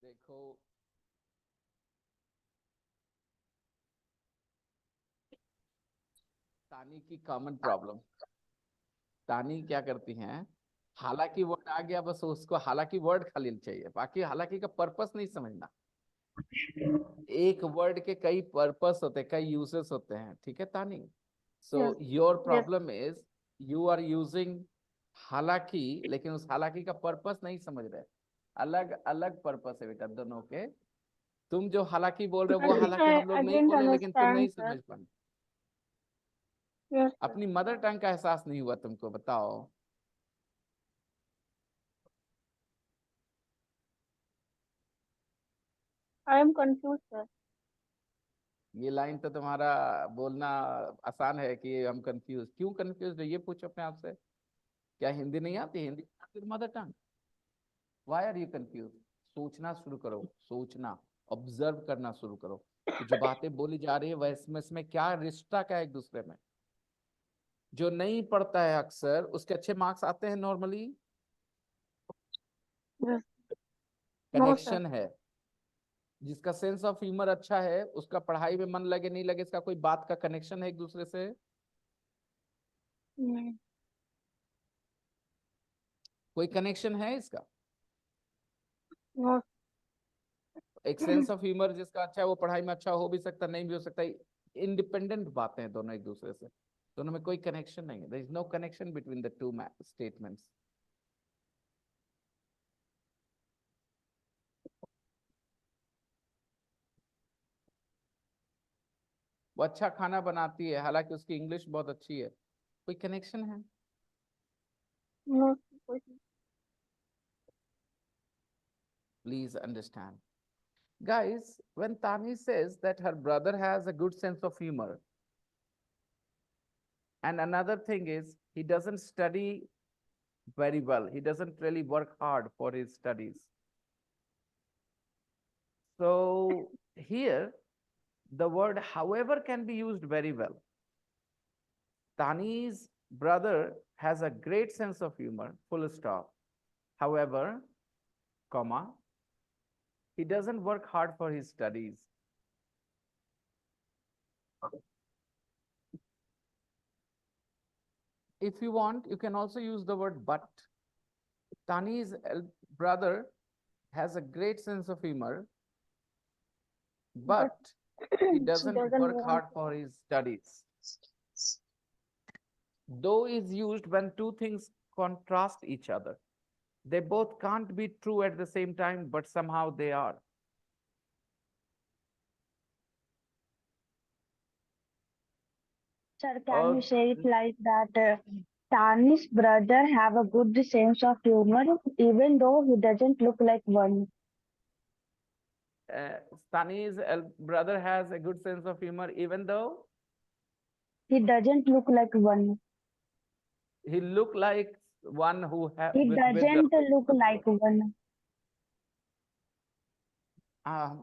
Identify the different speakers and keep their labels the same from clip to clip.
Speaker 1: देखो तानी की कॉमन प्रॉब्लम। तानी क्या करती हैं, हालांकि वर्ड आ गया बस उसको हालांकि वर्ड खाली चाहिए, बाकी हालांकि का पर्पस नहीं समझना। एक वर्ड के कई पर्पस होते हैं, कई यूजेस होते हैं, ठीक है तानी। So
Speaker 2: Yes,
Speaker 1: your
Speaker 2: yes.
Speaker 1: Problem is you are using हालांकि, लेकिन उस हालांकि का पर्पस नहीं समझ रहे। अलग अलग पर्पस है बेटा दोनों के। तुम जो हालांकि बोल रहे हो वो हालांकि हम
Speaker 2: I
Speaker 1: लोग नहीं
Speaker 2: didn't
Speaker 1: बोले, लेकिन तुम नहीं
Speaker 2: understand, sir.
Speaker 1: समझ पाए।
Speaker 2: Yes, sir.
Speaker 1: अपनी मदर टंग का एहसास नहीं हुआ तुमको, बताओ।
Speaker 2: I am confused, sir.
Speaker 1: ये लाइन तो तुम्हारा बोलना आसान है कि हम कंफ्यूज क्यों, कंफ्यूज है ये पूछो अपने आप से। क्या हिंदी नहीं आती? Hindi mother tongue. Why are you confuse? सोचना शुरू करो, सोचना, ऑब्जर्व करना शुरू करो कि जो बातें बोली जा रही है वह इसमें क्या रिश्ता क्या है एक दूसरे में। जो नहीं पढ़ता है अक्सर उसके अच्छे मार्क्स आते हैं normally.
Speaker 2: Yes. No, sir.
Speaker 1: Connection है। जिसका सेंस ऑफ ह्यूमर अच्छा है उसका पढ़ाई में मन लगे नहीं लगे इसका कोई बात का कनेक्शन है एक दूसरे से।
Speaker 2: Mm.
Speaker 1: कोई कनेक्शन है इसका।
Speaker 2: No.
Speaker 1: एक सेंस ऑफ ह्यूमर जिसका अच्छा है वो पढ़ाई में अच्छा हो भी सकता, नहीं भी हो सकता। इंडिपेंडेंट बातें हैं दोनों एक दूसरे से, दोनों में कोई कनेक्शन नहीं है। There is no connection between the two statements. वो अच्छा खाना बनाती है हालांकि उसकी इंग्लिश बहुत अच्छी है, कोई कनेक्शन है?
Speaker 2: No.
Speaker 1: Please understand guys, when Tani says that her brother has a good sense of humor, and another thing is he doesn't study very well, he doesn't really work hard for his studies. So here the word however can be used very well. Tani's brother has a great sense of humor, full stop. However, comma, he doesn't work hard for his studies. If you want, you can also use the word but. Tani's brother has a great sense of humor,
Speaker 2: But
Speaker 1: but he
Speaker 2: she
Speaker 1: doesn't
Speaker 2: doesn't
Speaker 1: work
Speaker 2: want.
Speaker 1: hard for his studies. Though is used when two things contrast each other. They both can't be true at the same time, but somehow they are.
Speaker 2: Sir, can you
Speaker 1: Or
Speaker 2: say it like that? Tani's brother have a good sense of humor, even though he doesn't look like one.
Speaker 1: Sunny's brother has a good sense of humor, even though
Speaker 2: He doesn't look like one.
Speaker 1: he look like one who have
Speaker 2: He
Speaker 1: with the
Speaker 2: doesn't look like one.
Speaker 1: um,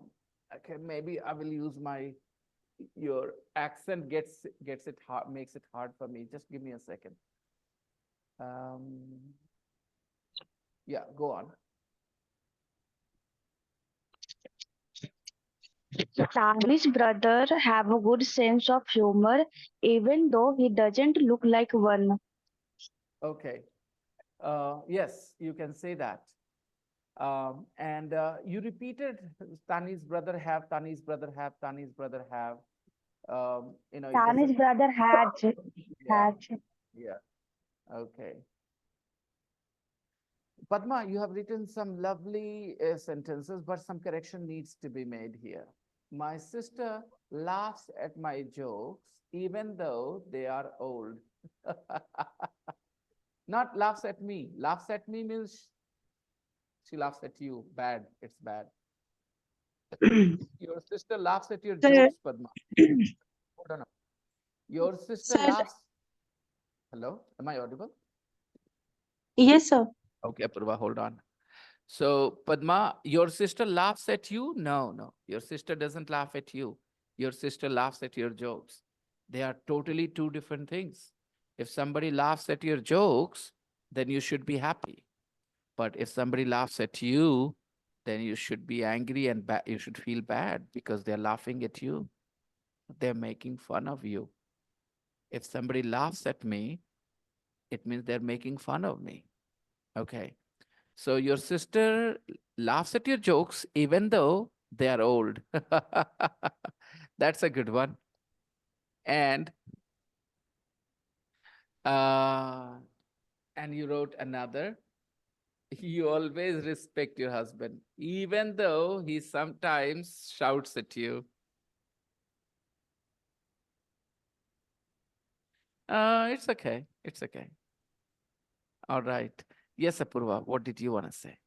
Speaker 1: okay, maybe I will use my your accent gets it hard, makes it hard for me. Just give me a second. Um, yeah, go on.
Speaker 2: Tani's brother have a good sense of humor, even though he doesn't look like one.
Speaker 1: Okay. Yes, you can say that. And you repeated Tani's brother have, Tani's brother have, Tani's brother have. It
Speaker 2: Tani's
Speaker 1: doesn't.
Speaker 2: brother
Speaker 1: Yeah,
Speaker 2: has.
Speaker 1: yeah. Okay. Padma, you have written some lovely sentences, but some correction needs to be made here. My sister laughs at my jokes, even though they are old. Not laughs at me. Laughs at me means she laughs at you. Bad. It's bad. Your sister laughs at your
Speaker 3: Sir,
Speaker 1: jokes, Padma. Hold on. Your sister
Speaker 3: sir,
Speaker 1: laughs. Hello? Am I audible?
Speaker 3: yes, sir.
Speaker 1: Okay, Apurva, hold on. So, Padma, your sister laughs at you? No, no. Your sister doesn't laugh at you. Your sister laughs at your jokes. They are totally two different things. If somebody laughs at your jokes, then you should be happy. But if somebody laughs at you, then you should be angry and you should feel bad because they're laughing at you. They're making fun of you. If somebody laughs at me, it means they're making fun of me. Okay. So your sister laughs at your jokes even though they are old. That's a good one. And uh, and you wrote another. You always respect your husband, even though he sometimes shouts at you. It's okay. It's okay. All right. Yes, Apurva, what did you want to say?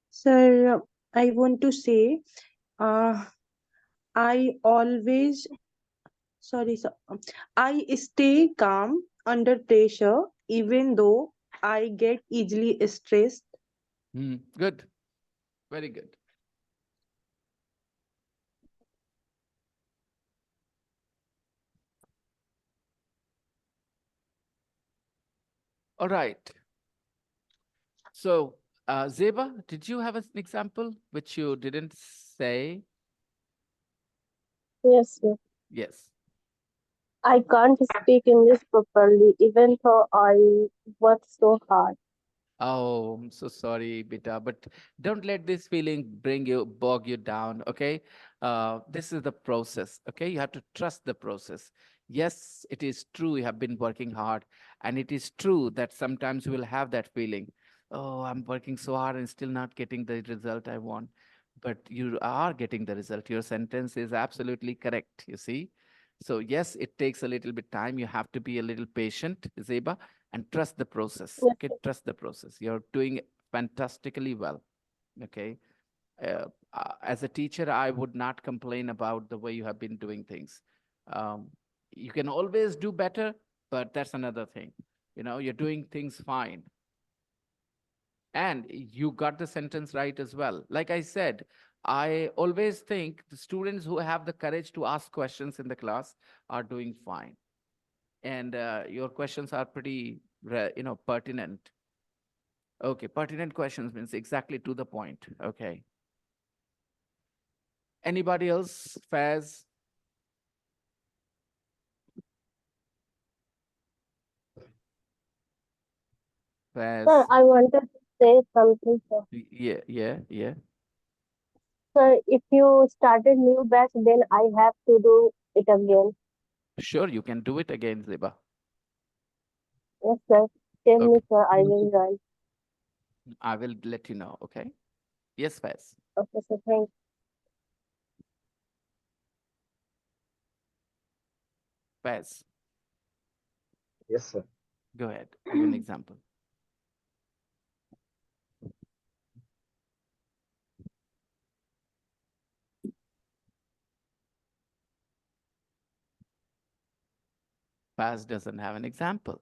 Speaker 3: Sir, I want to say, uh, I always, sorry, sir, I stay calm under pressure, even though I get easily stressed.
Speaker 1: Good. Very good. All right. So, Zeba, did you have an example which you didn't say?
Speaker 4: Yes, yes.
Speaker 1: Yes.
Speaker 4: I can't speak English properly, even though I work so hard.
Speaker 1: Oh, I'm so sorry, Beta, but don't let this feeling bog you down, okay? This is the process, okay? You have to trust the process. Yes, it is true you have been working hard, and it is true that sometimes you will have that feeling, oh, I'm working so hard and still not getting the result I want. But you are getting the result. Your sentence is absolutely correct, you see? So yes, it takes a little bit time. You have to be a little patient, Zeba, and trust the process.
Speaker 4: Yes,
Speaker 1: Okay,
Speaker 4: sir.
Speaker 1: trust the process. You're doing fantastically well. Okay. As a teacher, I would not complain about the way you have been doing things. Um, you can always do better, but that's another thing. You're doing things fine. And you got the sentence right as well. Like I said, I always think the students who have the courage to ask questions in the class are doing fine. And your questions are pretty, pertinent. Okay, pertinent questions means exactly to the point. Okay. Anybody else? Faz,
Speaker 4: Sir,
Speaker 1: Faz.
Speaker 4: I wanted to say something, sir.
Speaker 1: Yeah, yeah, yeah.
Speaker 4: Sir, if you started new batch, then I have to do it again.
Speaker 1: Sure, you can do it again, Ziba.
Speaker 4: Yes, sir. Tell me,
Speaker 1: Okay,
Speaker 4: sir. I will join.
Speaker 1: I will let you know. Okay. Yes, Faz.
Speaker 4: Okay, sir. Thank
Speaker 1: Faz,
Speaker 5: Yes, sir.
Speaker 1: go ahead. Give an
Speaker 4: you.
Speaker 1: example. Faz doesn't have an example.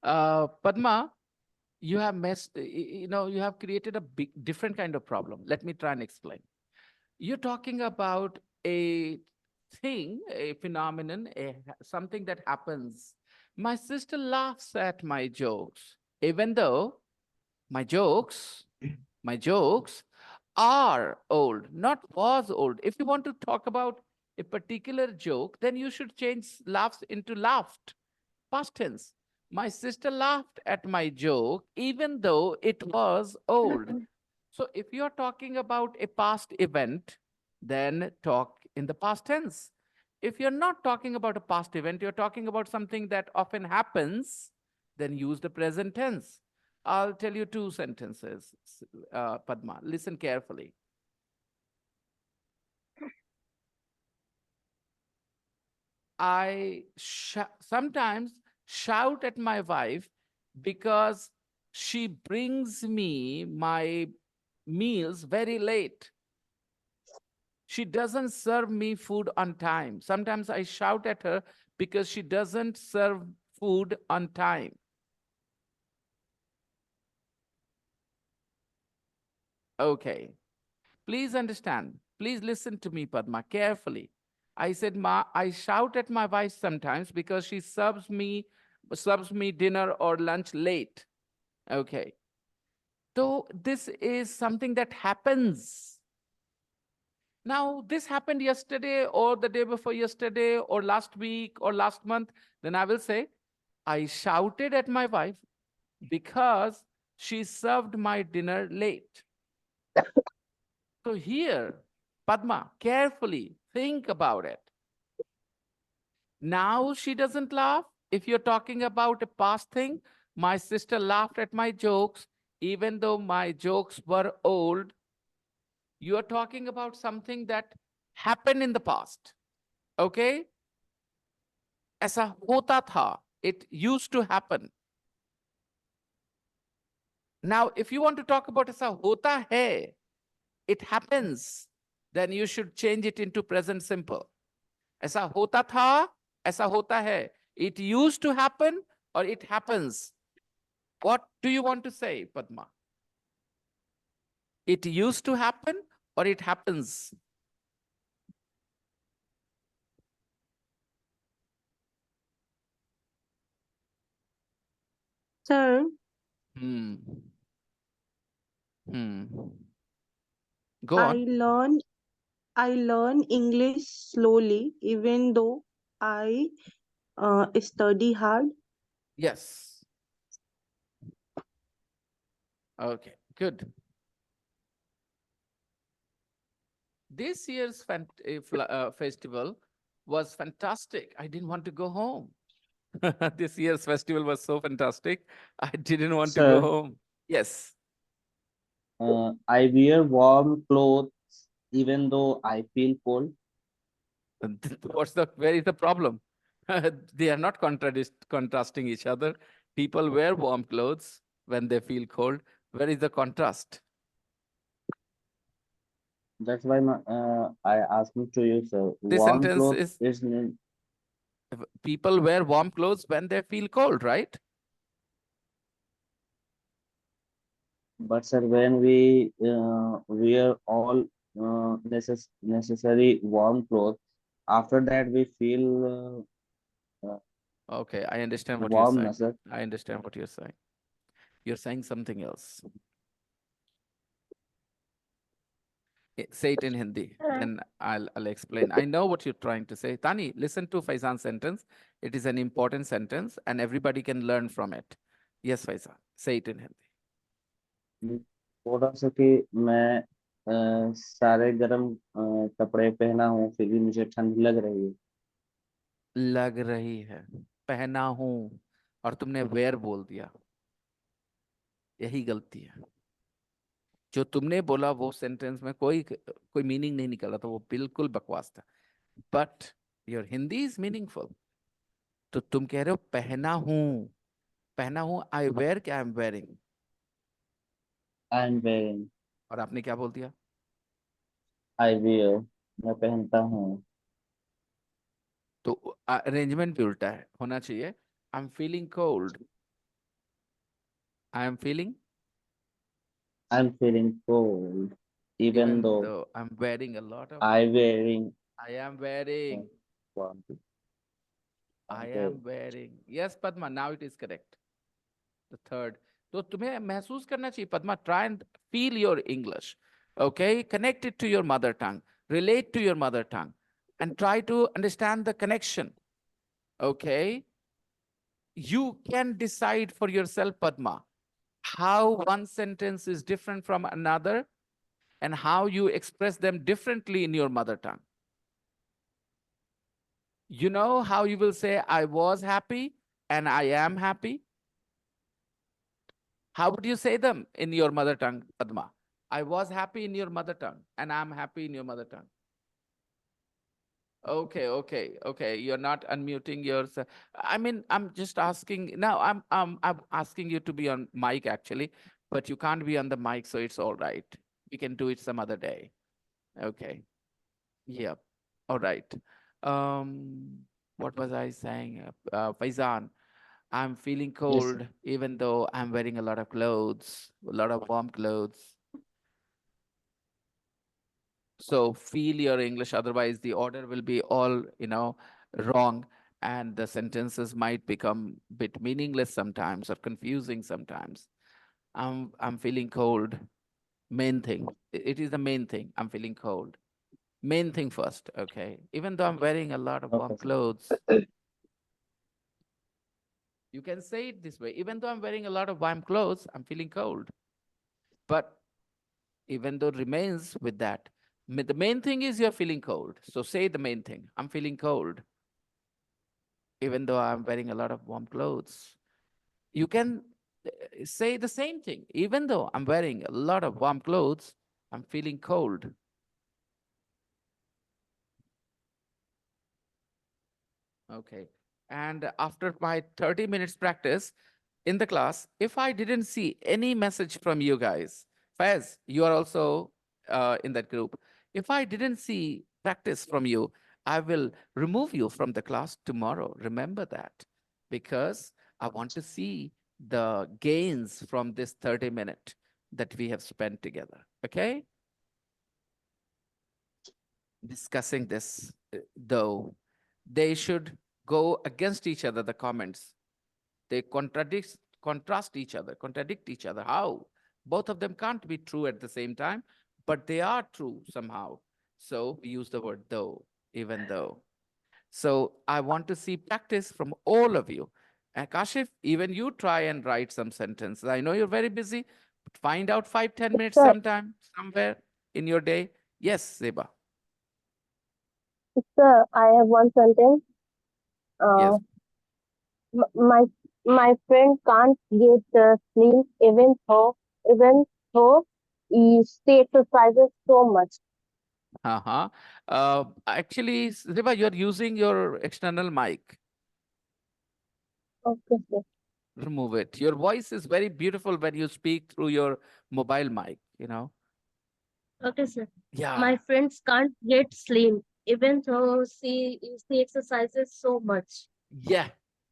Speaker 1: Padma, you have you have created a big, different kind of problem. Let me try and explain. You're talking about a thing, a phenomenon, something that happens. My sister laughs at my jokes, even though my jokes, my jokes are old, not was old. If you want to talk about a particular joke, then you should change laughs into laughed, past tense. My sister laughed at my joke, even though it was old. So if you're talking about a past event, then talk in the past tense. If you're not talking about a past event, you're talking about something that often happens, then use the present tense. I'll tell you two sentences, Padma. Listen carefully. Sometimes shout at my wife because she brings me my meals very late. She doesn't serve me food on time. Sometimes I shout at her because she doesn't serve food on time. Okay. Please understand. Please listen to me, Padma, carefully. I said, Ma, I shout at my wife sometimes because she serves me dinner or lunch late. Okay. So this is something that happens. Now, this happened yesterday or the day before yesterday or last week or last month. Then I will say, I shouted at my wife because she served my dinner late. So here, Padma, carefully think about it. Now she doesn't laugh. If you're talking about a past thing, my sister laughed at my jokes, even though my jokes were old. You are talking about something that happened in the past. Okay? ऐसा होता था. It used to happen. Now, if you want to talk about ऐसा होता है, it happens, then you should change it into present simple. ऐसा होता था, ऐसा होता है. It used to happen or it happens. What do you want to say, Padma? It used to happen or it happens?
Speaker 3: Sir,
Speaker 1: Hmm. Hmm. Go
Speaker 3: I
Speaker 1: on.
Speaker 3: learn I learn English slowly, even though I study hard.
Speaker 1: Yes. Okay, good. This year's festival was fantastic. I didn't want to go home. This year's festival was so fantastic. I didn't want to go
Speaker 5: Sir,
Speaker 1: home. Yes.
Speaker 5: I wear warm clothes even though I feel cold.
Speaker 1: Where is the problem? They are not contrasting each other. People wear warm clothes when they feel cold. Where is the contrast?
Speaker 5: That's why I asked to you, sir.
Speaker 1: This
Speaker 5: Warm
Speaker 1: sentence
Speaker 5: clothes
Speaker 1: is
Speaker 5: is mean,
Speaker 1: people wear warm clothes when they feel cold, right?
Speaker 5: but sir, when we wear all necessary warm clothes, after that we feel
Speaker 1: Okay, I understand what you're saying.
Speaker 5: warmness, sir.
Speaker 1: I understand what you're saying. You're saying something else. Say it in Hindi, then I'll explain. I know what you're trying to say. Tani, listen to Faizan's sentence. It is an important sentence and everybody can learn from it. Yes, Faizan, say it in Hindi.
Speaker 5: थोड़ा सा कि मैं सारे गर्म कपड़े पहना हूँ फिर भी मुझे ठंड लग रही है.
Speaker 1: लग रही है, पहना हूं और तुमने वेयर बोल दिया. यही गलती है. जो तुमने बोला वो सेंटेंस में कोई मीनिंग नहीं निकला था, वो बिल्कुल बकवास था. But your Hindi is meaningful. तो तुम कह रहे हो पहना हूं आई वेयर, क्या आई am wearing.
Speaker 5: I am wearing.
Speaker 1: और आपने क्या बोल दिया?
Speaker 5: I wear. मैं पहनता हूँ.
Speaker 1: तो अरेंजमेंट भी उल्टा है, होना चाहिए I am feeling cold, I am feeling,
Speaker 5: I am feeling cold even
Speaker 1: even
Speaker 5: though
Speaker 1: though I am wearing a lot of,
Speaker 5: I wearing.
Speaker 1: I am wearing, I am wearing. Yes Padma, now it is correct. The third. तो तुम्हें महसूस करना चाहिए Padma. Try and feel your English. Okay, connect it to your mother tongue, relate to your mother tongue and try to understand the connection. Okay, you can decide for yourself, Padma, how one sentence is different from another and how you express them differently in your mother tongue. You know how you will say I was happy and I am happy? How would you say them in your mother tongue, Padma? I was happy in your mother tongue and I'm happy in your mother tongue. Okay. You're not unmuting yourself. I mean, I'm just asking now. I'm asking you to be on mic actually, but you can't be on the mic, so it's all right. We can do it some other day. Okay. Yep. All right. What was I saying? Faizan, I'm feeling
Speaker 5: Yes, sir.
Speaker 1: cold, even though I'm wearing a lot of clothes, a lot of warm clothes. So feel your English, otherwise the order will be all, wrong, and the sentences might become a bit meaningless sometimes or confusing sometimes. I'm feeling cold. Main thing. It is the main thing. I'm feeling cold. Main thing first, okay? Even though I'm wearing a lot of warm
Speaker 5: Okay, sir.
Speaker 1: clothes, you can say it this way. Even though I'm wearing a lot of warm clothes, I'm feeling cold. But even though it remains with that, the main thing is you're feeling cold. So say the main thing. I'm feeling cold, even though I'm wearing a lot of warm clothes. You can say the same thing. Even though I'm wearing a lot of warm clothes, I'm feeling cold. Okay. And after my 30 minutes practice in the class, if I didn't see any message from you guys, Faiz, you are also in that group. If I didn't see practice from you, I will remove you from the class tomorrow. Remember that, because I want to see the gains from this 30-minute that we have spent together. Okay? Discussing this, though, they should go against each other, the comments. They contrast each other, contradict each other. How? Both of them can't be true at the same time, but they are true somehow. So we use the word though, even though. So I want to see practice from all of you. And Kashif, even you try and write some sentences. I know you're very busy, but find out 5-10 minutes
Speaker 4: Sir,
Speaker 1: sometime, somewhere in your day. Yes, Zeba.
Speaker 4: sir, I have one sentence.
Speaker 1: Yes.
Speaker 4: Uh, my friend can't get sleep even though he stay exercises so much.
Speaker 1: Uh-huh. Actually, Zeba, you're using your external mic.
Speaker 4: Okay, sir.
Speaker 1: Remove it. Your voice is very beautiful when you speak through your mobile mic.
Speaker 4: Okay, sir.
Speaker 1: Yeah.
Speaker 4: My friends can't get sleep even though she exercises so much.
Speaker 1: Yeah.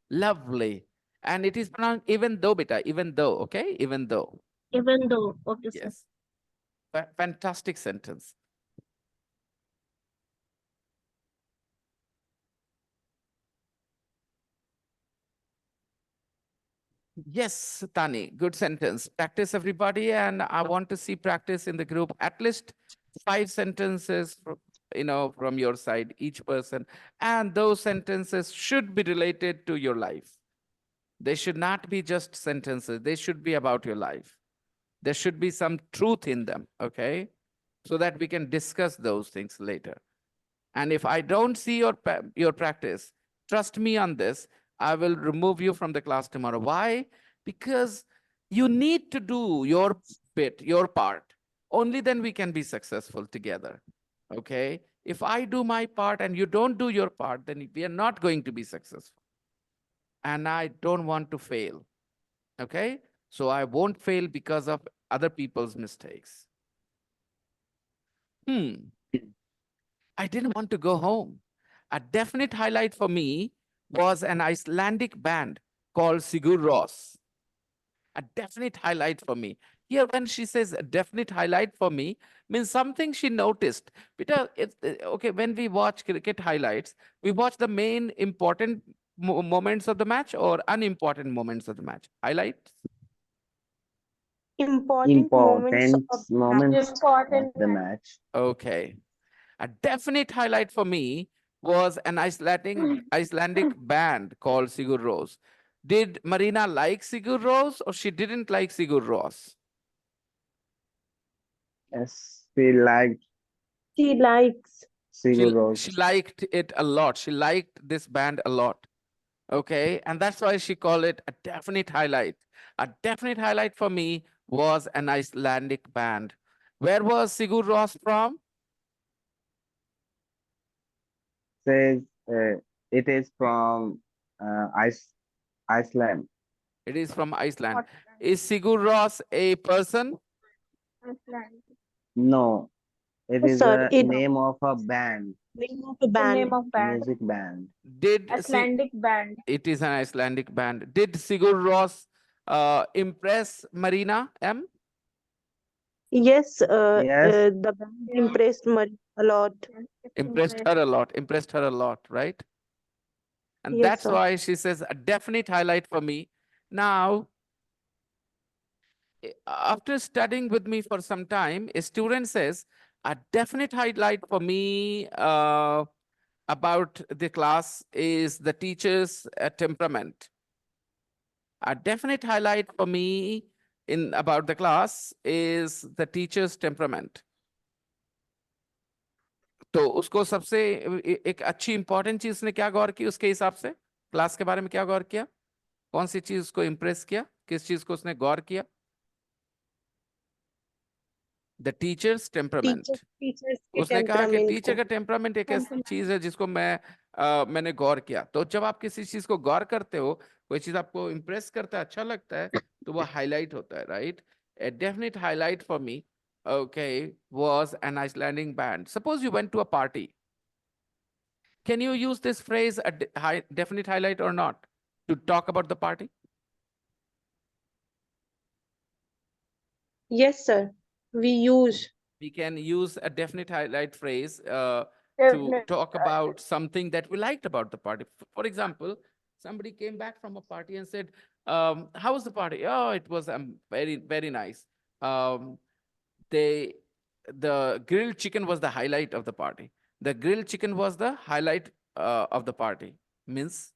Speaker 1: Lovely. And it is pronounced even though, beta, even though, okay? Even though.
Speaker 4: Even though, okay, sir.
Speaker 1: Yes. Fantastic sentence. Yes, Tani, good sentence. Practice, everybody, and I want to see practice in the group. At least 5 sentences, from your side, each person, and those sentences should be related to your life. They should not be just sentences. They should be about your life. There should be some truth in them, okay? So that we can discuss those things later. And if I don't see your practice, trust me on this, I will remove you from the class tomorrow. Why? Because you need to do your bit, your part. Only then we can be successful together. Okay? If I do my part and you don't do your part, then we are not going to be successful. And I don't want to fail. Okay? So I won't fail because of other people's mistakes. I didn't want to go home. A definite highlight for me was an Icelandic band called Sigur Rós. A definite highlight for me. Here, when she says a definite highlight for me, means something she noticed. Because it's okay, when we watch cricket highlights, we watch the main important moments of the match or unimportant moments of the match. Highlights?
Speaker 3: Important moments
Speaker 5: Important
Speaker 3: of
Speaker 5: moments of the match.
Speaker 1: Okay. A definite highlight for me was an Icelandic band called Sigur Rós. Did Marina like Sigur Rós or she didn't like Sigur Rós?
Speaker 5: Yes, we liked
Speaker 3: she likes.
Speaker 5: Sigur
Speaker 1: She
Speaker 5: Rós.
Speaker 1: liked it a lot. She liked this band a lot. Okay, and that's why she called it a definite highlight. A definite highlight for me was an Icelandic band. Where was Sigur Rós from?
Speaker 5: Says it is from Iceland.
Speaker 1: It is from Iceland. Is Sigur Rós a person?
Speaker 5: No, it
Speaker 3: Yes,
Speaker 5: is
Speaker 3: sir.
Speaker 5: a
Speaker 3: It
Speaker 5: name of a band,
Speaker 3: name of the band.
Speaker 5: music band.
Speaker 1: Did it is an Icelandic band. Did Sigur Rós impress Marina M?
Speaker 3: Yes,
Speaker 5: Yes,
Speaker 3: the band impressed Maria a lot.
Speaker 1: Impressed her a lot, impressed her a lot, right? And
Speaker 3: Yes,
Speaker 1: that's
Speaker 3: sir.
Speaker 1: why she says a definite highlight for me. Now, after studying with me for some time, a student says a definite highlight for me about the class is the teacher's temperament. A definite highlight for me in about the class is the teacher's temperament. तो उसको सबसे एक अच्छी important चीज ने क्या गौर की उसके हिसाब से क्लास के बारे में क्या गौर किया कौन सी चीज उसको इम्प्रेस किया किस चीज को उसने गौर किया द टीचर्स टेम्परामेंट
Speaker 3: टीचर्स के
Speaker 1: उसने कहा कि
Speaker 3: टेम्परामेंट
Speaker 1: टीचर
Speaker 3: को।
Speaker 1: का टेम्परामेंट एक ऐसी चीज है जिसको मैंने गौर किया तो जब आप किसी चीज को गौर करते हो कोई चीज आपको इम्प्रेस करता है अच्छा लगता है तो वो हाईलाइट होता है right a definite highlight for me okay was an Icelandic band suppose you went to a party can you use this phrase a definite highlight or not to talk about the party
Speaker 3: Yes, sir. We use.
Speaker 1: we can use a definite highlight phrase to
Speaker 4: Definitely.
Speaker 1: talk about something that we liked about the party. For example, somebody came back from a party and said, how was the party? Oh, it was very, very nice. Um, they, the grilled chicken was the highlight of the party. The grilled chicken was the highlight of the party. Means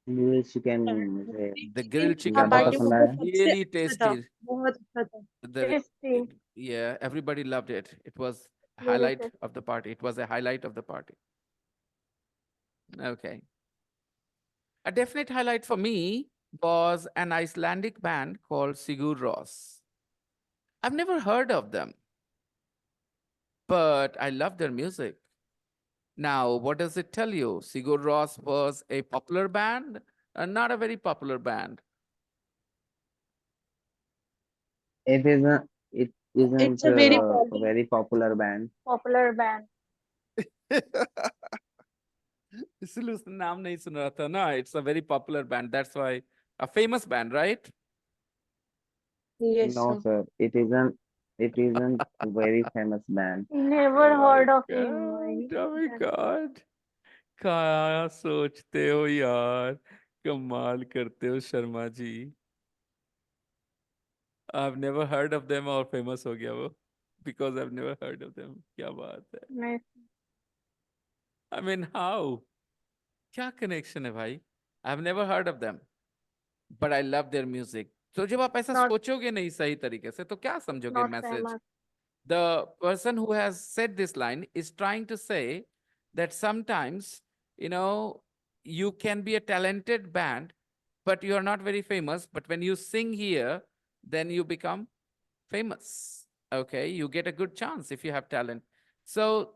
Speaker 5: ये chicken मुझे
Speaker 1: the grilled
Speaker 3: हाँ,
Speaker 1: chicken
Speaker 5: ज्यादा
Speaker 3: party
Speaker 1: was
Speaker 3: में
Speaker 5: पसंद
Speaker 3: वो
Speaker 5: आया।
Speaker 3: सबसे
Speaker 1: really
Speaker 3: अच्छा था,
Speaker 1: tasty.
Speaker 3: बहुत अच्छा था।
Speaker 1: The,
Speaker 4: Tasty.
Speaker 1: yeah, everybody loved it. It was a
Speaker 4: Very
Speaker 1: highlight
Speaker 4: tasty.
Speaker 1: of the party. It was a highlight of the party. Okay. A definite highlight for me was an Icelandic band called Sigur Rós. I've never heard of them, but I love their music. Now, what does it tell you? Sigur Rós was a popular band, not a very popular band.
Speaker 5: It isn't. It
Speaker 3: It's
Speaker 5: isn't
Speaker 3: a very
Speaker 5: a very popular band.
Speaker 4: Popular band.
Speaker 1: इसलिए उसने नाम नहीं सुन रहा था ना It's a very popular band. That's why a famous band, right?
Speaker 3: yes,
Speaker 5: No,
Speaker 3: sir.
Speaker 5: sir. It isn't. It isn't a very famous band.
Speaker 4: Never
Speaker 1: Oh my
Speaker 4: heard of him.
Speaker 1: God, oh my God. क्या सोचते हो यार कमाल करते हो Sharma ji I've never heard of them और famous हो गया वो because I've never heard of them क्या बात है
Speaker 4: Nice.
Speaker 1: I mean how क्या connection है भाई I've never heard of them but I love their music तो जब आप ऐसा
Speaker 4: Not
Speaker 1: सोचोगे नहीं सही तरीके से तो क्या समझोगे
Speaker 4: not
Speaker 1: message
Speaker 4: famous.
Speaker 1: the person who has said this line is trying to say that sometimes, you know, you can be a talented band, but you are not very famous. But when you sing here, then you become famous. Okay, you get a good chance if you have talent. So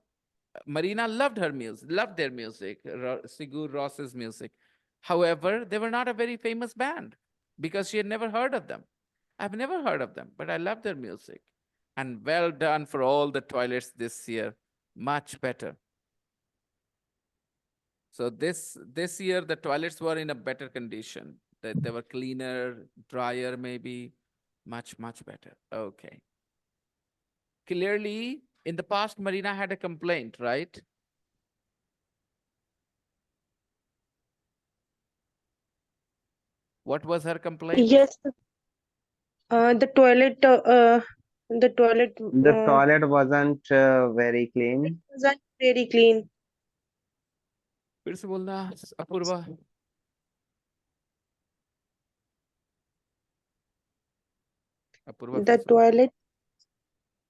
Speaker 1: Marina loved her music, loved their music, Sigur Ross's music. However, they were not a very famous band because she had never heard of them. I've never heard of them, but I love their music. And well done for all the toilets this year. Much better. So this year the toilets were in a better condition. That they were cleaner, drier, maybe. Much better. Okay. Clearly, in the past, Marina had a complaint, right? What was her complaint?
Speaker 3: Yes, sir. The toilet, the toilet
Speaker 5: The toilet wasn't very clean.
Speaker 3: wasn't very clean.
Speaker 1: फिर से बोलना अपूर्वा अपूर्वा फिर
Speaker 3: The
Speaker 1: से बोल
Speaker 3: toilet,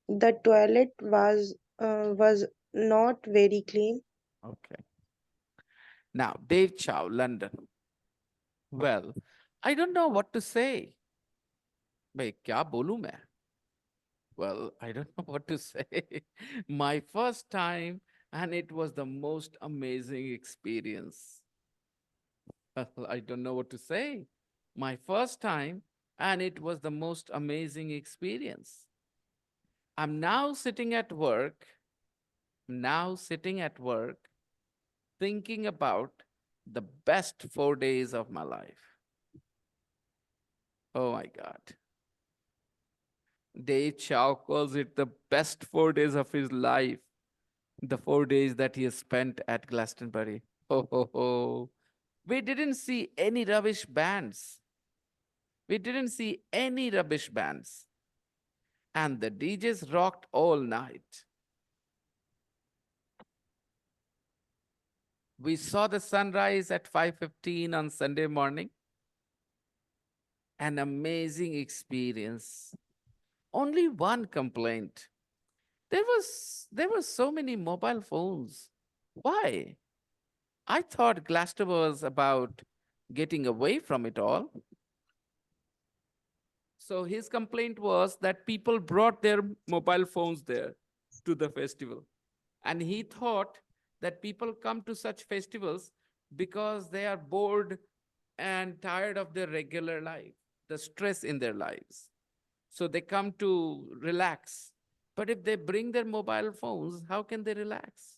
Speaker 3: the toilet was not very clean.
Speaker 1: Okay. Now, Dave Chow, London. Well, I don't know what to say. भाई क्या बोलूं मैं? Well, I don't know what to say. My first time, and it was the most amazing experience. Well, I don't know what to say. My first time, and it was the most amazing experience. I'm now sitting at work, thinking about the best 4 days of my life. Oh my God. Dave Chow calls it the best 4 days of his life. The 4 days that he has spent at Glastonbury. Oh, ho, ho. We didn't see any rubbish bands. We didn't see any rubbish bands. And the DJs rocked all night. We saw the sunrise at 5:15 on Sunday morning. An amazing experience. Only one complaint. There were so many mobile phones. Why? I thought Glastonbury was about getting away from it all. So his complaint was that people brought their mobile phones there to the festival. And he thought that people come to such festivals because they are bored and tired of their regular life, the stress in their lives. So they come to relax. But if they bring their mobile phones, how can they relax?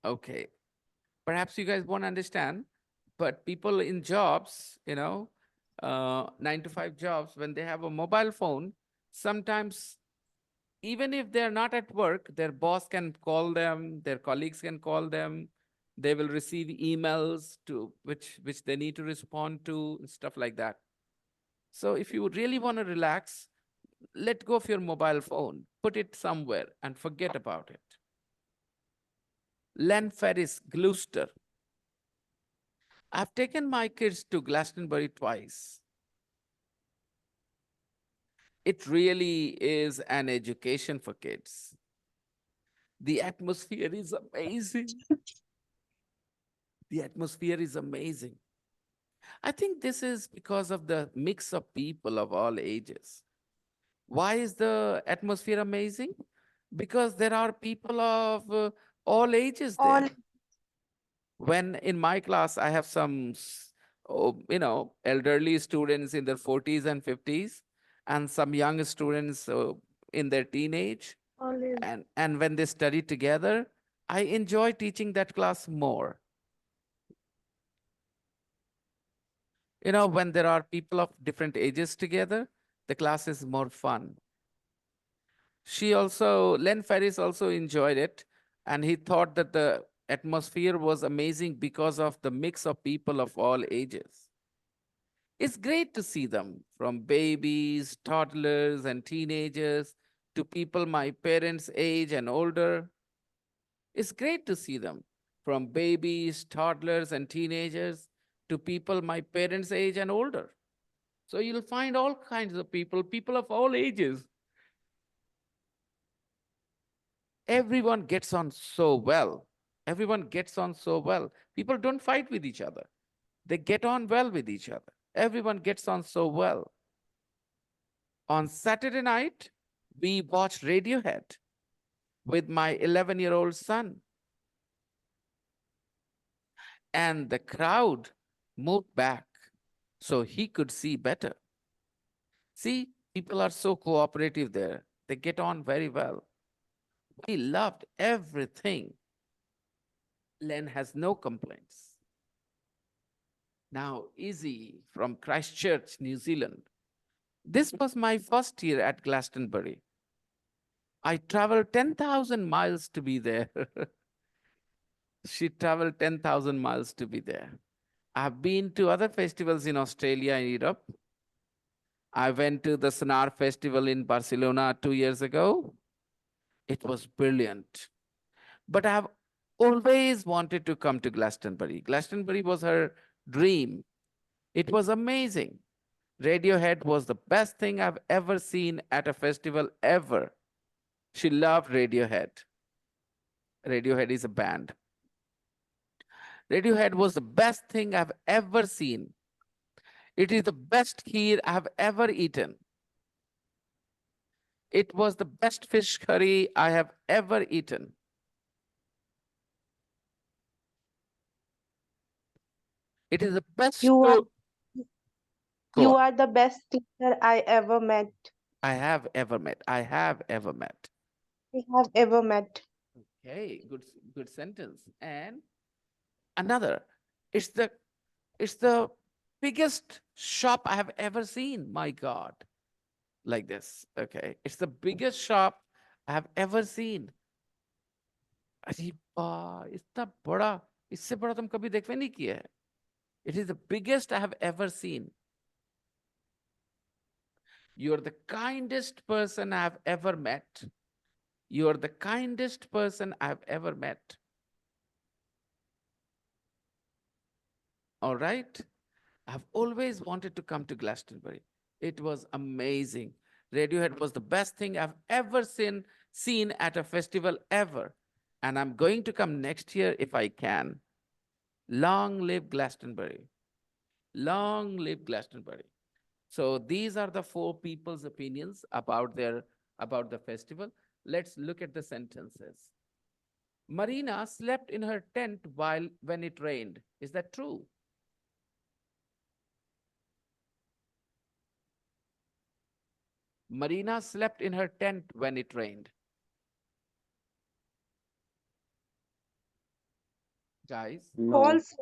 Speaker 1: Okay. Perhaps you guys won't understand, but people in jobs, 9 to 5 jobs, when they have a mobile phone, sometimes even if they're not at work, their boss can call them, their colleagues can call them, they will receive emails to which they need to respond to, stuff like that. So if you really want to relax, let go of your mobile phone, put it somewhere and forget about it. Len Ferris, Gloucester. I've taken my kids to Glastonbury twice. It really is an education for kids. The atmosphere is amazing. The atmosphere is amazing. I think this is because of the mix of people of all ages. Why is the atmosphere amazing? Because there are people of all ages
Speaker 3: All
Speaker 1: there. When in my class, I have some, elderly students in their 40s and 50s, and some young students in their teenage. And when they study together, I enjoy teaching that class more. When there are people of different ages together, the class is more fun. Len Ferris also enjoyed it, and he thought that the atmosphere was amazing because of the mix of people of all ages. It's great to see them, from babies, toddlers, and teenagers to people my parents' age and older. It's great to see them, from babies, toddlers, and teenagers to people my parents' age and older. So you'll find all kinds of people of all ages. Everyone gets on so well. Everyone gets on so well. People don't fight with each other. They get on well with each other. Everyone gets on so well. On Saturday night, we watched Radiohead with my 11-year-old son. And the crowd moved back so he could see better. See, people are so cooperative there. They get on very well. We loved everything. Len has no complaints. Now, Izzy from Christchurch, New Zealand. This was my first year at Glastonbury. I traveled 10,000 miles to be there. She traveled 10,000 miles to be there. I've been to other festivals in Australia and Europe. I went to the Sonar Festival in Barcelona 2 years ago. It was brilliant. But I've always wanted to come to Glastonbury. Glastonbury was her dream. It was amazing. Radiohead was the best thing I've ever seen at a festival ever. She loved Radiohead. Radiohead is a band. Radiohead was the best thing I've ever seen. It is the best kheer I've ever eaten. It was the best fish curry I have ever eaten. It is the best
Speaker 3: you are
Speaker 1: Go
Speaker 3: you
Speaker 1: on.
Speaker 3: are the best teacher I ever met.
Speaker 1: I have ever met. I have ever met.
Speaker 3: I have ever met.
Speaker 1: Okay, good sentence. And another, it's the it's the biggest shop I have ever seen. My God, like this. Okay, it's the biggest shop I have ever seen. अरे इतना बड़ा, इससे बड़ा तुम कभी देखवे नहीं किया है. It is the biggest I have ever seen. You are the kindest person I have ever met. You are the kindest person I have ever met. All right. I've always wanted to come to Glastonbury. It was amazing. Radiohead was the best thing I've ever seen at a festival ever. And I'm going to come next year if I can. Long live Glastonbury. Long live Glastonbury. So these are the four people's opinions about the festival. Let's look at the sentences. Marina slept in her tent when it rained. Is that true? Marina slept in her tent when it rained. Guys,
Speaker 5: No,
Speaker 3: False.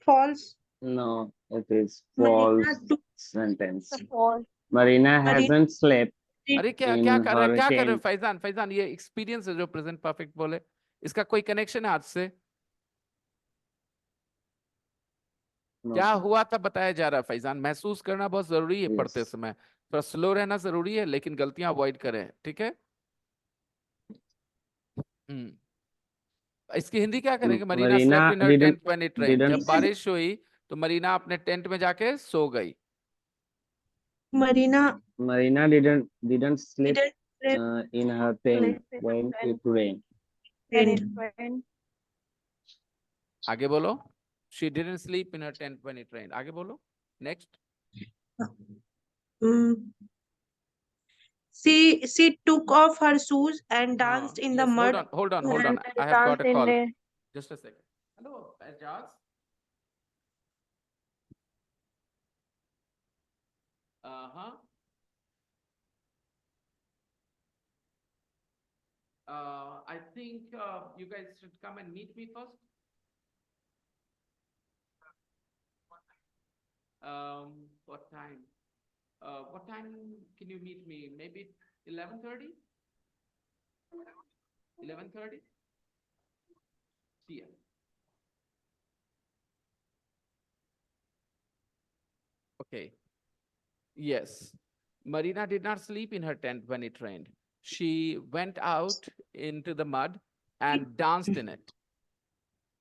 Speaker 3: False.
Speaker 5: no, it is
Speaker 3: Marina
Speaker 5: false
Speaker 3: took
Speaker 5: sentence.
Speaker 4: False.
Speaker 5: Marina
Speaker 3: Marina
Speaker 5: hasn't slept
Speaker 1: अरे क्या
Speaker 5: in
Speaker 1: क्या कर रहे
Speaker 5: her
Speaker 1: क्या कर रहे हो
Speaker 5: tent.
Speaker 1: Faizan Faizan ये एक्सपीरियंस है जो प्रेजेंट परफेक्ट बोले इसका कोई कनेक्शन है आज से
Speaker 5: No,
Speaker 1: क्या
Speaker 5: sir.
Speaker 1: हुआ था बताया जा रहा है फैजान महसूस करना बहुत जरूरी है पढ़ते
Speaker 5: Yes.
Speaker 1: समय थोड़ा स्लो रहना जरूरी है लेकिन गलतियां अवॉइड करें ठीक है हम्म इसकी हिंदी क्या करेंगे Marina slept
Speaker 5: Marina
Speaker 1: in her
Speaker 5: didn't
Speaker 1: tent when it rain
Speaker 5: didn't
Speaker 1: जब बारिश हुई तो मरीना अपने टेंट में जाके सो गई
Speaker 3: Marina
Speaker 5: Marina didn't sleep
Speaker 3: didn't sleep
Speaker 5: in her tent when it rained.
Speaker 4: When
Speaker 3: in.
Speaker 4: it rained.
Speaker 1: आगे बोलो she didn't sleep in her tent when it rained आगे बोलो next
Speaker 3: Mm. She took off her shoes and danced in the
Speaker 1: yes hold
Speaker 3: mud.
Speaker 1: on hold on hold
Speaker 3: And
Speaker 1: on I have got a call just a second hello Ajaz uh-huh I think you guys should come and meet me first. What time? What time can you meet me? Maybe 11:30? 11:30? See ya. Okay. Yes. Marina did not sleep in her tent when it rained. She went out into the mud and danced in it.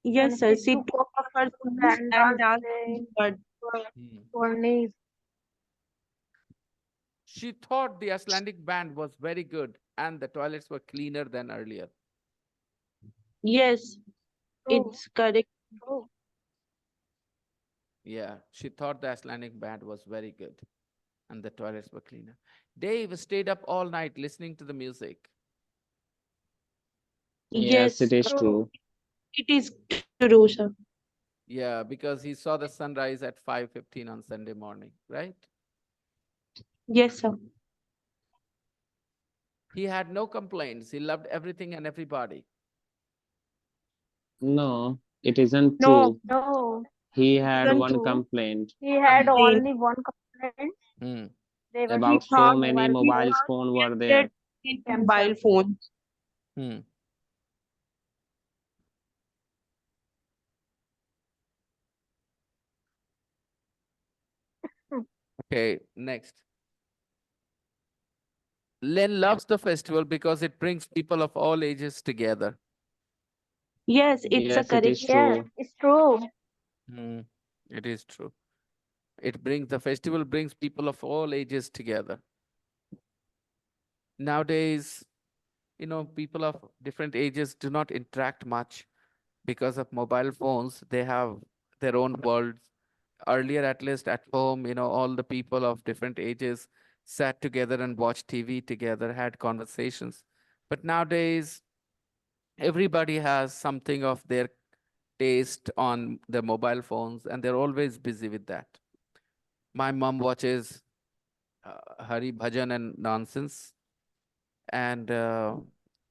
Speaker 3: yes,
Speaker 4: And
Speaker 3: sir,
Speaker 4: she
Speaker 3: she
Speaker 4: took
Speaker 3: took
Speaker 4: off
Speaker 3: off her shoes
Speaker 4: and
Speaker 3: and
Speaker 4: danced
Speaker 3: danced in
Speaker 4: in
Speaker 3: the mud.
Speaker 4: her knees.
Speaker 1: She thought the Icelandic band was very good and the toilets were cleaner than earlier.
Speaker 3: Yes,
Speaker 4: True.
Speaker 3: it's correct.
Speaker 4: True.
Speaker 1: Yeah, she thought the Icelandic band was very good and the toilets were cleaner. Dave stayed up all night listening to the music.
Speaker 5: Yes,
Speaker 3: Yes,
Speaker 5: it is
Speaker 4: True.
Speaker 5: true.
Speaker 3: it is true, sir.
Speaker 1: Yeah, because he saw the sunrise at 5:15 on Sunday morning, right?
Speaker 3: Yes, sir.
Speaker 1: He had no complaints. He loved everything and everybody.
Speaker 5: No, it isn't
Speaker 3: No,
Speaker 5: true.
Speaker 4: No.
Speaker 5: He had
Speaker 3: isn't
Speaker 5: one
Speaker 3: true.
Speaker 5: complaint
Speaker 4: He had
Speaker 1: Hmm.
Speaker 4: only one complaint.
Speaker 1: Hmm.
Speaker 4: They were
Speaker 3: He
Speaker 5: about
Speaker 4: cheap
Speaker 5: so
Speaker 3: thought
Speaker 5: many
Speaker 4: mobile
Speaker 3: he
Speaker 5: mobile
Speaker 4: phones.
Speaker 3: thought
Speaker 5: phones were
Speaker 3: that
Speaker 5: there.
Speaker 3: in
Speaker 4: Themselves.
Speaker 3: mobile phones.
Speaker 1: Hmm. Okay, next. Len loves the festival because it brings people of all ages together.
Speaker 3: Yes, it's a
Speaker 5: Yes, it
Speaker 3: correct.
Speaker 5: is
Speaker 4: Yes,
Speaker 5: true.
Speaker 4: it's true.
Speaker 1: Hmm. It is true. The festival brings people of all ages together. Nowadays, people of different ages do not interact much because of mobile phones. They have their own worlds. Earlier, at least at home, all the people of different ages sat together and watched TV together, had conversations. But nowadays, everybody has something of their taste on their mobile phones, and they're always busy with that. My mom watches Hari Bhajan and nonsense, and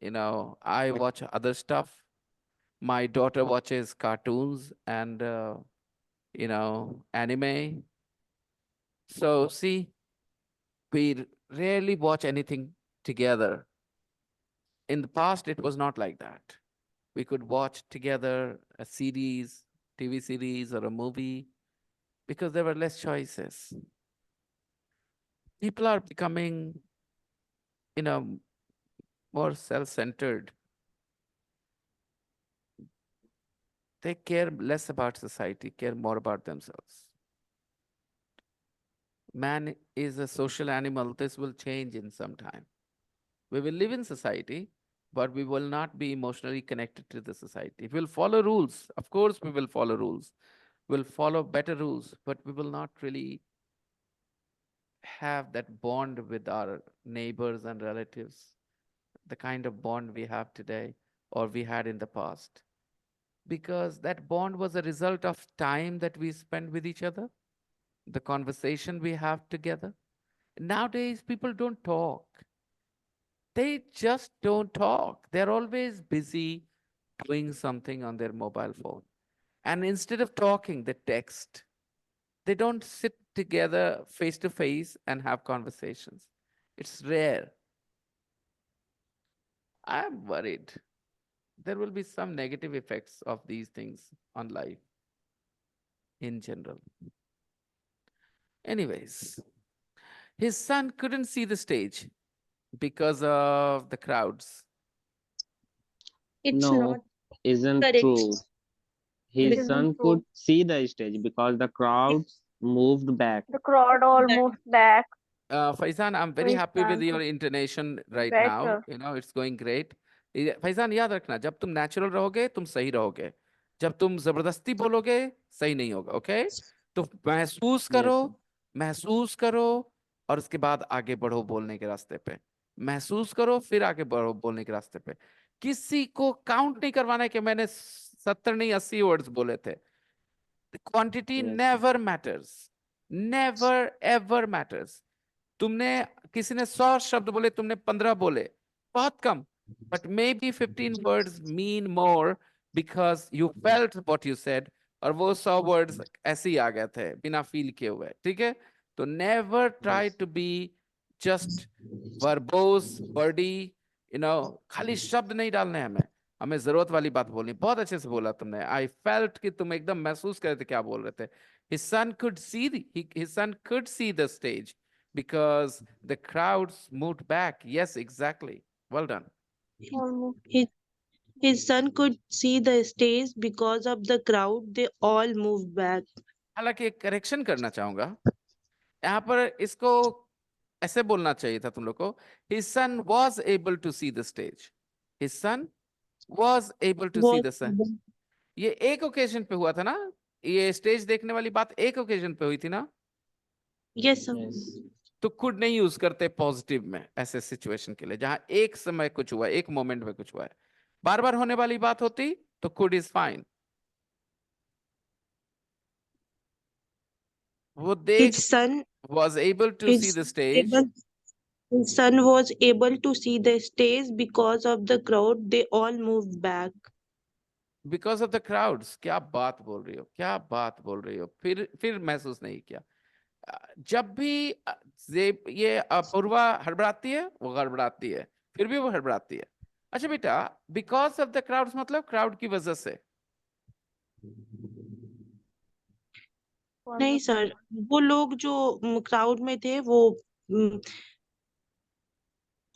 Speaker 1: I watch other stuff. My daughter watches cartoons and, anime. So, see, we rarely watch anything together. In the past, it was not like that. We could watch together a series, TV series, or a movie because there were less choices. People are becoming, you know, more self-centered. They care less about society, care more about themselves. Man is a social animal. This will change in some time. We will live in society, but we will not be emotionally connected to the society. We'll follow rules. Of course, we will follow rules. We'll follow better rules, but we will not really have that bond with our neighbors and relatives, the kind of bond we have today or we had in the past. Because that bond was a result of time that we spend with each other, the conversation we have together. Nowadays, people don't talk. They just don't talk. They're always busy doing something on their mobile phone. And instead of talking, they text. They don't sit together face to face and have conversations. It's rare. I'm worried. There will be some negative effects of these things on life in general. Anyways, his son couldn't see the stage because of the crowds.
Speaker 3: It's
Speaker 5: No,
Speaker 3: not
Speaker 5: isn't
Speaker 3: correct.
Speaker 5: true.
Speaker 2: It
Speaker 5: His
Speaker 2: isn't
Speaker 5: son
Speaker 2: true.
Speaker 5: could see the stage because the crowds moved back.
Speaker 4: The crowd all moved back.
Speaker 1: Faizan, I'm
Speaker 4: So
Speaker 1: very
Speaker 4: his
Speaker 1: happy with
Speaker 4: son
Speaker 1: your
Speaker 4: could
Speaker 1: intonation
Speaker 4: see
Speaker 1: right now.
Speaker 4: better.
Speaker 1: It's going great. Faizan याद रखना, जब तुम natural रहोगे तुम सही रहोगे, जब तुम जबरदस्ती बोलोगे सही नहीं होगा. ओके, तो
Speaker 5: Yes, sir.
Speaker 1: महसूस करो और उसके बाद आगे बढ़ो बोलने के रास्ते पे. महसूस करो फिर आगे बढ़ो बोलने के रास्ते पे. किसी को काउंट नहीं करवाना है कि मैंने 70 नहीं 80 वर्ड्स बोले थे. Quantity
Speaker 5: Yes, sir.
Speaker 1: Never matters, never ever matters. तुमने किसी ने 100 शब्द बोले, तुमने 15 बोले, बहुत कम. But maybe 15 words mean more because you felt what you said, और वो 100 वर्ड्स ऐसे ही आ गए थे बिना फील किए हुए. ठीक है, तो never try
Speaker 5: Yes.
Speaker 1: To be just verbose wordy. खाली शब्द नहीं डालने हैं हमें, हमें जरूरत वाली बात बोलनी. बहुत अच्छे से बोला तुमने. आई फेल्ट कि तुम एकदम महसूस कर रहे थे क्या बोल रहे थे. His son could see the stage because the crowds moved back. Yes, exactly. Well done.
Speaker 4: Almost.
Speaker 3: His son could see the stage because of the crowd. They all moved back.
Speaker 1: हालांकि एक करेक्शन करना चाहूंगा यहाँ पर. इसको ऐसे बोलना चाहिए था तुम लोग को. His son was able to see the stage. His son was able to see
Speaker 3: Was
Speaker 1: the sun. ये एक ओकेजन पे हुआ था ना, ये स्टेज देखने वाली बात एक ओकेजन पे हुई थी ना.
Speaker 3: yes, sir.
Speaker 5: Yes.
Speaker 1: तो कुड नहीं यूज करते पॉजिटिव में ऐसे सिचुएशन के लिए जहां एक समय कुछ हुआ, एक मोमेंट में कुछ हुआ है. बार बार होने वाली बात होती तो कुड इज फाइन. वो देख
Speaker 3: His son,
Speaker 1: was able to see
Speaker 3: his
Speaker 1: the stage
Speaker 3: able, his son was able to see the stage because of the crowd. They all moved back.
Speaker 1: because of the crowds. क्या बात बोल रही हो, क्या बात बोल रही हो. फिर महसूस नहीं किया. जब भी ये अपूर्वा हड़बड़ाती है वो गड़बड़ाती है, फिर भी वो हड़बड़ाती है. अच्छा बेटा, बिकॉज ऑफ द क्राउड्स मतलब क्राउड की वजह से.
Speaker 3: नहीं सर, वो लोग जो क्राउड में थे वो उम,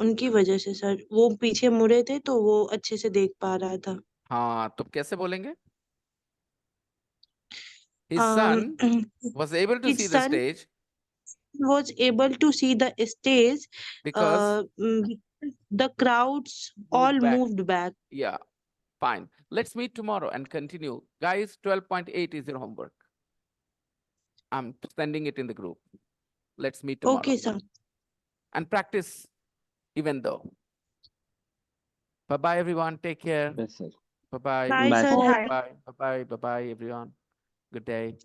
Speaker 3: उनकी वजह से सर. वो पीछे मुड़े थे तो वो अच्छे से देख पा रहा था.
Speaker 1: हाँ, तो कैसे बोलेंगे? His
Speaker 3: um
Speaker 1: son was able to see
Speaker 3: his
Speaker 1: the
Speaker 3: son
Speaker 1: stage
Speaker 3: was able to see the stage
Speaker 1: because
Speaker 3: the crowds all
Speaker 1: moved back.
Speaker 3: moved back.
Speaker 1: Yeah, fine. Let's meet tomorrow and continue. Guys, 12.8 is your homework. I'm sending it in the group. Let's meet tomorrow
Speaker 3: Okay sir.
Speaker 1: and practice even though. Bye-bye, everyone. Take care.
Speaker 5: Yes, sir.
Speaker 1: Bye-bye.
Speaker 3: Bye
Speaker 5: Bye,
Speaker 3: sir.
Speaker 5: sir.
Speaker 2: Bye.
Speaker 1: Bye. Bye-bye. Bye-bye, everyone. Good day.